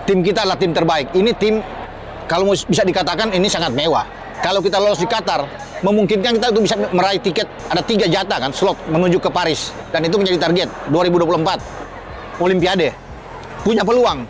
tim kita adalah tim terbaik. Ini tim, kalau bisa dikatakan ini sangat mewah. Kalau kita lolos di Qatar, memungkinkan kita untuk bisa meraih tiket, ada 3 jatah kan, slot menuju ke Paris. Dan itu menjadi target 2024 Olimpiade. Punya peluang.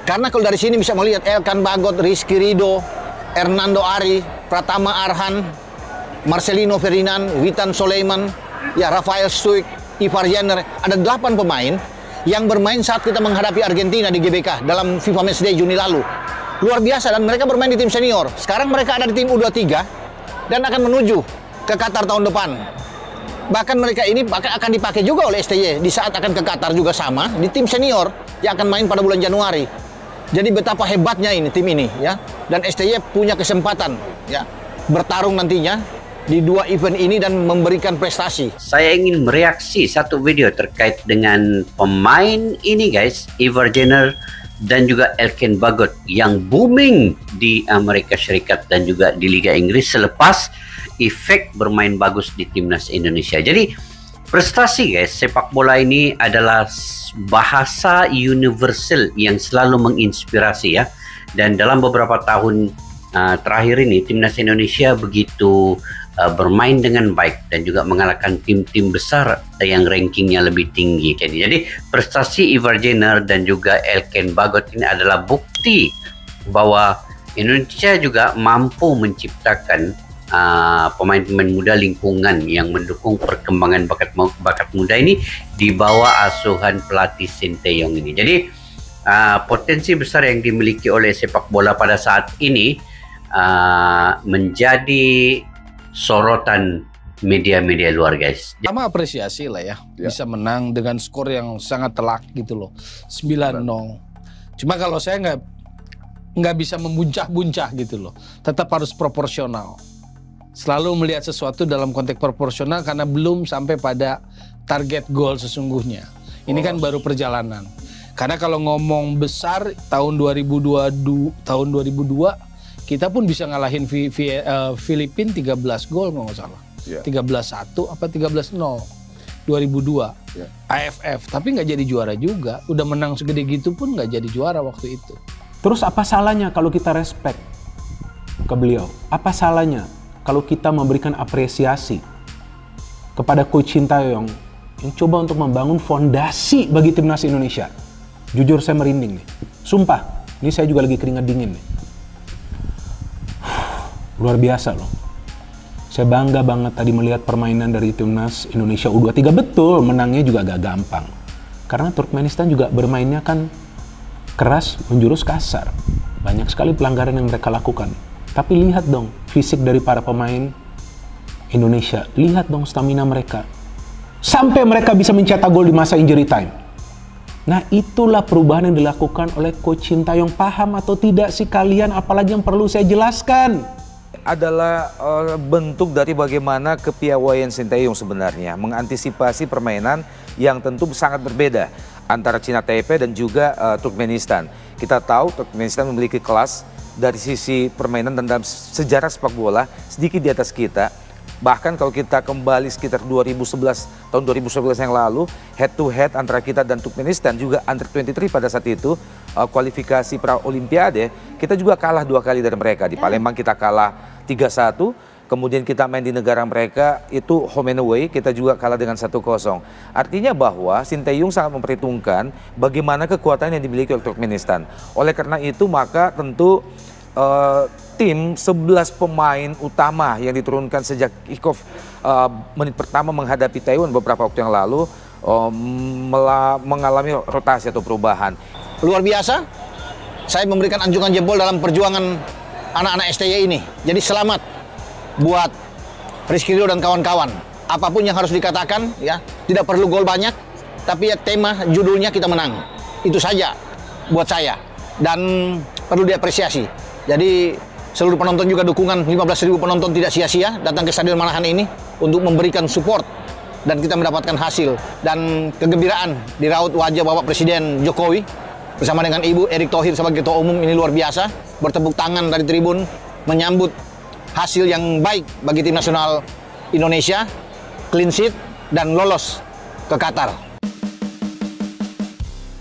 Karena kalau dari sini bisa melihat Elkan Bagot, Rizky Ridho, Hernando Ari, Pratama Arhan, Marcelino Ferdinand, Witan Sulaiman, ya Rafael Struijk, Ivar Jenner. Ada 8 pemain yang bermain saat kita menghadapi Argentina di GBK dalam FIFA Matchday Juni lalu. Luar biasa, dan mereka bermain di tim senior. Sekarang mereka ada di tim U23 dan akan menuju ke Qatar tahun depan. Bahkan mereka ini akan dipakai juga oleh STY di saat akan ke Qatar juga sama di tim senior yang akan main pada bulan Januari. Jadi betapa hebatnya ini tim ini ya. Dan STY punya kesempatan ya bertarung nantinya di 2 event ini dan memberikan prestasi. Saya ingin mereaksi satu video terkait dengan pemain ini guys, Ivar Jenner dan juga Elkan Bagot yang booming di Amerika Serikat dan juga di Liga Inggris selepas efek bermain bagus di timnas Indonesia. Jadi prestasi guys, sepak bola ini adalah bahasa universal yang selalu menginspirasi ya. Dan dalam beberapa tahun terakhir ini timnas Indonesia begitu bermain dengan baik dan juga mengalahkan tim-tim besar yang rankingnya lebih tinggi. Jadi prestasi Ivar Jenner dan juga Elkan Bagot ini adalah bukti bahwa Indonesia juga mampu menciptakan pemain-pemain muda lingkungan yang mendukung perkembangan bakat muda ini di bawah asuhan pelatih Sinteyong ini. Jadi potensi besar yang dimiliki oleh sepak bola pada saat ini menjadi sorotan media-media luar guys. Sama apresiasi lah ya, bisa menang dengan skor yang sangat telak gitu loh, 9-0. Cuma kalau saya nggak bisa membuncah-buncah gitu loh, tetap harus proporsional. Selalu melihat sesuatu dalam konteks proporsional karena belum sampai pada target gol sesungguhnya. Ini kan baru perjalanan. Karena kalau ngomong besar tahun 2002 kita pun bisa ngalahin Filipina 13 gol nggak salah. 13-1 apa 13-0 2002 AFF, tapi nggak jadi juara juga. Udah menang segede gitu pun nggak jadi juara waktu itu. Terus apa salahnya kalau kita respect ke beliau? Apa salahnya kalau kita memberikan apresiasi kepada Coach Sinteyong yang coba untuk membangun fondasi bagi timnas Indonesia? Jujur saya merinding nih. Sumpah, ini saya juga lagi keringat dingin nih. Luar biasa loh. Saya bangga banget tadi melihat permainan dari timnas Indonesia U23. Betul, menangnya juga agak gampang. Karena Turkmenistan juga bermainnya kan keras, menjurus kasar. Banyak sekali pelanggaran yang mereka lakukan. Tapi lihat dong fisik dari para pemain Indonesia. Lihat dong stamina mereka. Sampai mereka bisa mencetak gol di masa injury time. Nah itulah perubahan yang dilakukan oleh Coach Sinteyong. Paham atau tidak sih kalian? Apalagi yang perlu saya jelaskan? Adalah bentuk dari bagaimana kepiawaian Sinteyong sebenarnya mengantisipasi permainan yang tentu sangat berbeda antara Cina Taipei dan juga Turkmenistan. Kita tahu Turkmenistan memiliki kelas dari sisi permainan dan dalam sejarah sepak bola sedikit di atas kita. Bahkan kalau kita kembali sekitar tahun 2011 yang lalu, head to head antara kita dan Turkmenistan juga under 23 pada saat itu kualifikasi pra Olimpiade, kita juga kalah 2 kali dari mereka. Di Palembang kita kalah 3-1, kemudian kita main di negara mereka itu home and away, kita juga kalah dengan 1-0. Artinya bahwa Sinteyong sangat memperhitungkan bagaimana kekuatan yang dimiliki oleh Turkmenistan. Oleh karena itu maka tentu tim 11 pemain utama yang diturunkan sejak kick-off menit pertama menghadapi Taiwan beberapa waktu yang lalu mengalami rotasi atau perubahan. Luar biasa, saya memberikan anjungan jempol dalam perjuangan anak-anak STY ini. Jadi selamat buat Rizky Ridho dan kawan-kawan. Apapun yang harus dikatakan ya, tidak perlu gol banyak, tapi ya tema judulnya kita menang. Itu saja buat saya dan perlu diapresiasi. Jadi seluruh penonton juga dukungan 15.000 penonton tidak sia-sia datang ke Stadion Manahan ini untuk memberikan support dan kita mendapatkan hasil dan kegembiraan di raut wajah Bapak Presiden Jokowi bersama dengan Ibu Erick Thohir sebagai Ketua Umum ini luar biasa, bertepuk tangan dari tribun menyambut hasil yang baik bagi tim nasional Indonesia, clean sheet dan lolos ke Qatar.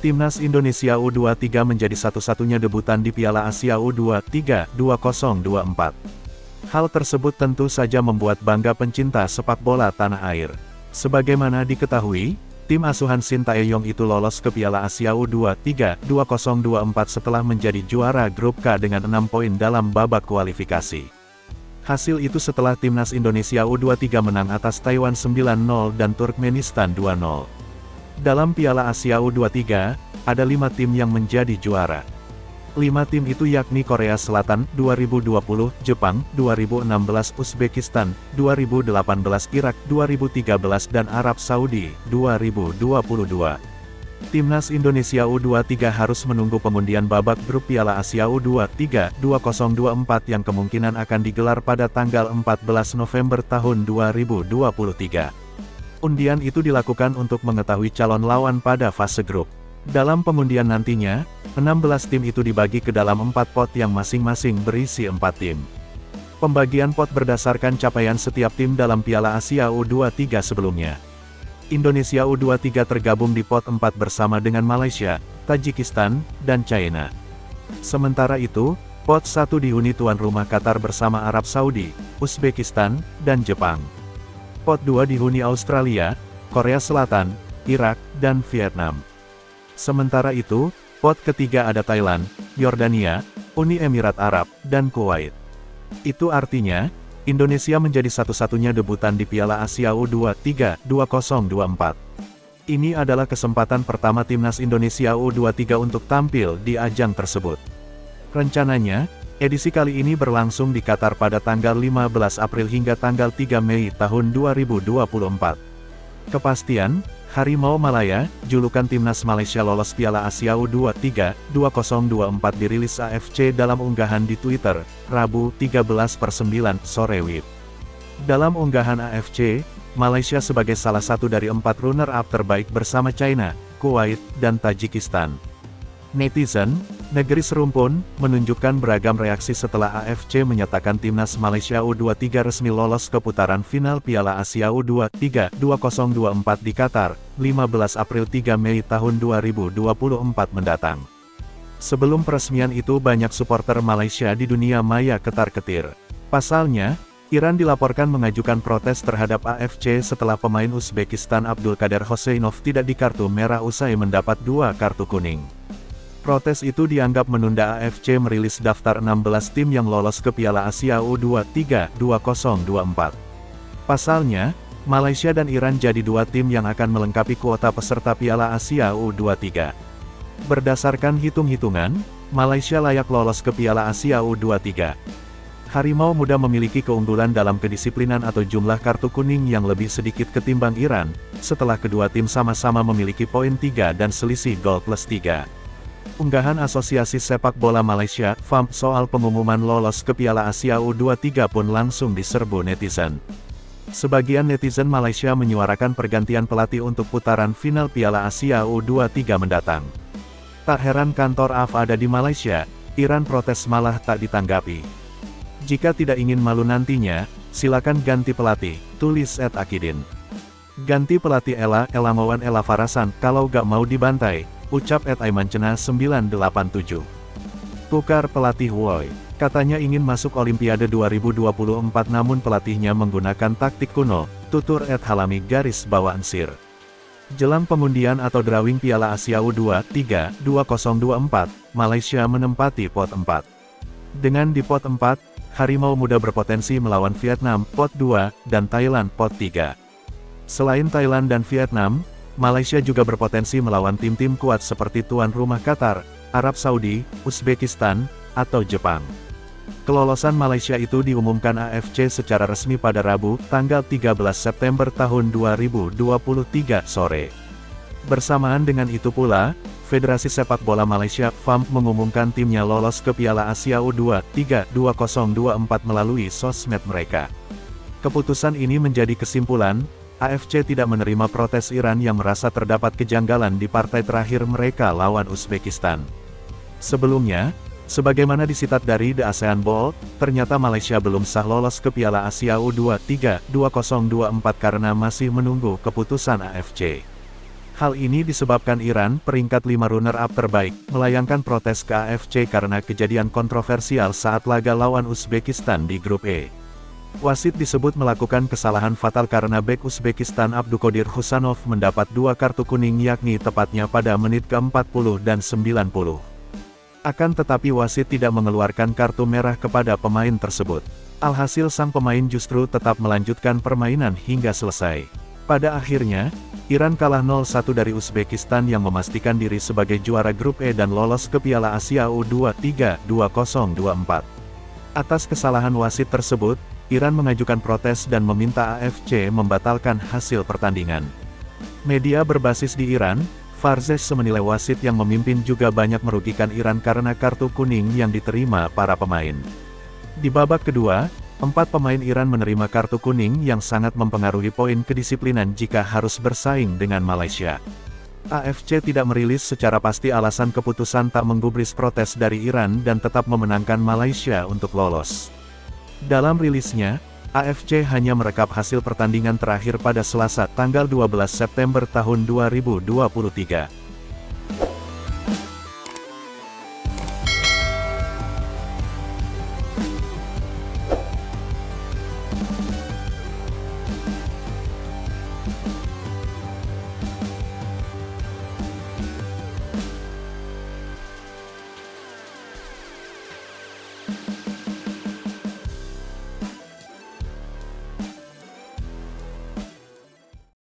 Timnas Indonesia U23 menjadi satu-satunya debutan di Piala Asia U23 2024. Hal tersebut tentu saja membuat bangga pencinta sepak bola tanah air. Sebagaimana diketahui, tim asuhan Sintayong itu lolos ke Piala Asia U23 2024 setelah menjadi juara grup K dengan 6 poin dalam babak kualifikasi. Hasil itu setelah Timnas Indonesia U23 menang atas Taiwan 9-0 dan Turkmenistan 2-0. Dalam Piala Asia U23, ada 5 tim yang menjadi juara. 5 tim itu yakni Korea Selatan 2020, Jepang 2016, Uzbekistan 2018, Irak 2013 dan Arab Saudi 2022. Timnas Indonesia U23 harus menunggu pengundian babak grup Piala Asia U23 2024 yang kemungkinan akan digelar pada tanggal 14 November tahun 2023. Undian itu dilakukan untuk mengetahui calon lawan pada fase grup. Dalam pengundian nantinya, 16 tim itu dibagi ke dalam 4 pot yang masing-masing berisi 4 tim. Pembagian pot berdasarkan capaian setiap tim dalam Piala Asia U23 sebelumnya. Indonesia U23 tergabung di pot 4 bersama dengan Malaysia, Tajikistan, dan China. Sementara itu, pot 1 dihuni tuan rumah Qatar bersama Arab Saudi, Uzbekistan, dan Jepang. Pot 2 dihuni Australia, Korea Selatan, Irak, dan Vietnam. Sementara itu, pot ketiga ada Thailand, Yordania, Uni Emirat Arab, dan Kuwait. Itu artinya, Indonesia menjadi satu-satunya debutan di Piala Asia U23 2024. Ini adalah kesempatan pertama Timnas Indonesia U23 untuk tampil di ajang tersebut. Rencananya, edisi kali ini berlangsung di Qatar pada tanggal 15 April hingga tanggal 3 Mei tahun 2024. Kepastian, Harimau Malaya, julukan Timnas Malaysia lolos Piala Asia U23 2024 dirilis AFC dalam unggahan di Twitter, Rabu 13/9 sore WIB. Dalam unggahan AFC, Malaysia sebagai salah satu dari 4 runner-up terbaik bersama China, Kuwait, dan Tajikistan. Netizen, negeri serumpun, menunjukkan beragam reaksi setelah AFC menyatakan Timnas Malaysia U23 resmi lolos ke putaran final Piala Asia U23 2024 di Qatar, 15 April 3 Mei tahun 2024 mendatang. Sebelum peresmian itu banyak supporter Malaysia di dunia maya ketar-ketir. Pasalnya, Iran dilaporkan mengajukan protes terhadap AFC setelah pemain Uzbekistan Abdul Qadir Hoseinov tidak di kartu merah usai mendapat 2 kartu kuning. Protes itu dianggap menunda AFC merilis daftar 16 tim yang lolos ke Piala Asia U23 2024. Pasalnya, Malaysia dan Iran jadi 2 tim yang akan melengkapi kuota peserta Piala Asia U23. Berdasarkan hitung-hitungan, Malaysia layak lolos ke Piala Asia U23. Harimau Muda memiliki keunggulan dalam kedisiplinan atau jumlah kartu kuning yang lebih sedikit ketimbang Iran, setelah kedua tim sama-sama memiliki poin 3 dan selisih gol plus 3. Unggahan Asosiasi Sepak Bola Malaysia, FAM, soal pengumuman lolos ke Piala Asia U23 pun langsung diserbu netizen. Sebagian netizen Malaysia menyuarakan pergantian pelatih untuk putaran final Piala Asia U23 mendatang. Tak heran kantor AF ada di Malaysia, Iran protes malah tak ditanggapi. Jika tidak ingin malu nantinya, silakan ganti pelatih, tulis @akidin. Ganti pelatih Ella Mawan Ella Farasan, kalau gak mau dibantai, ucap @aimancena 987. Tukar pelatih Woi, katanya ingin masuk Olimpiade 2024 namun pelatihnya menggunakan taktik kuno, tutur @halami garis bawaan sir. Jelang pengundian atau drawing Piala Asia U23 2024, Malaysia menempati pot 4. Dengan di pot 4, Harimau Muda berpotensi melawan Vietnam, pot 2, dan Thailand, pot 3. Selain Thailand dan Vietnam, Malaysia juga berpotensi melawan tim-tim kuat seperti tuan rumah Qatar, Arab Saudi, Uzbekistan, atau Jepang. Kelolosan Malaysia itu diumumkan AFC secara resmi pada Rabu, tanggal 13 September tahun 2023 sore. Bersamaan dengan itu pula, Federasi Sepak Bola Malaysia (FAM) mengumumkan timnya lolos ke Piala Asia U23 2024 melalui sosmed mereka. Keputusan ini menjadi kesimpulan, AFC tidak menerima protes Iran yang merasa terdapat kejanggalan di partai terakhir mereka lawan Uzbekistan. Sebelumnya, sebagaimana disitat dari The ASEAN Bowl, ternyata Malaysia belum sah lolos ke Piala Asia U23 2024 karena masih menunggu keputusan AFC. Hal ini disebabkan Iran, peringkat 5 runner-up terbaik, melayangkan protes ke AFC karena kejadian kontroversial saat laga lawan Uzbekistan di grup E. Wasit disebut melakukan kesalahan fatal karena bek Uzbekistan Abduqodir Husanov mendapat 2 kartu kuning yakni tepatnya pada menit ke-40 dan 90. Akan tetapi wasit tidak mengeluarkan kartu merah kepada pemain tersebut. Alhasil sang pemain justru tetap melanjutkan permainan hingga selesai. Pada akhirnya, Iran kalah 0-1 dari Uzbekistan yang memastikan diri sebagai juara grup E dan lolos ke Piala Asia U23 2024. Atas kesalahan wasit tersebut, Iran mengajukan protes dan meminta AFC membatalkan hasil pertandingan. Media berbasis di Iran, Farzes menilai wasit yang memimpin juga banyak merugikan Iran karena kartu kuning yang diterima para pemain. Di babak kedua, 4 pemain Iran menerima kartu kuning yang sangat mempengaruhi poin kedisiplinan jika harus bersaing dengan Malaysia. AFC tidak merilis secara pasti alasan keputusan tak menggubris protes dari Iran dan tetap memenangkan Malaysia untuk lolos. Dalam rilisnya, AFC hanya merekap hasil pertandingan terakhir pada Selasa tanggal 12 September tahun 2023.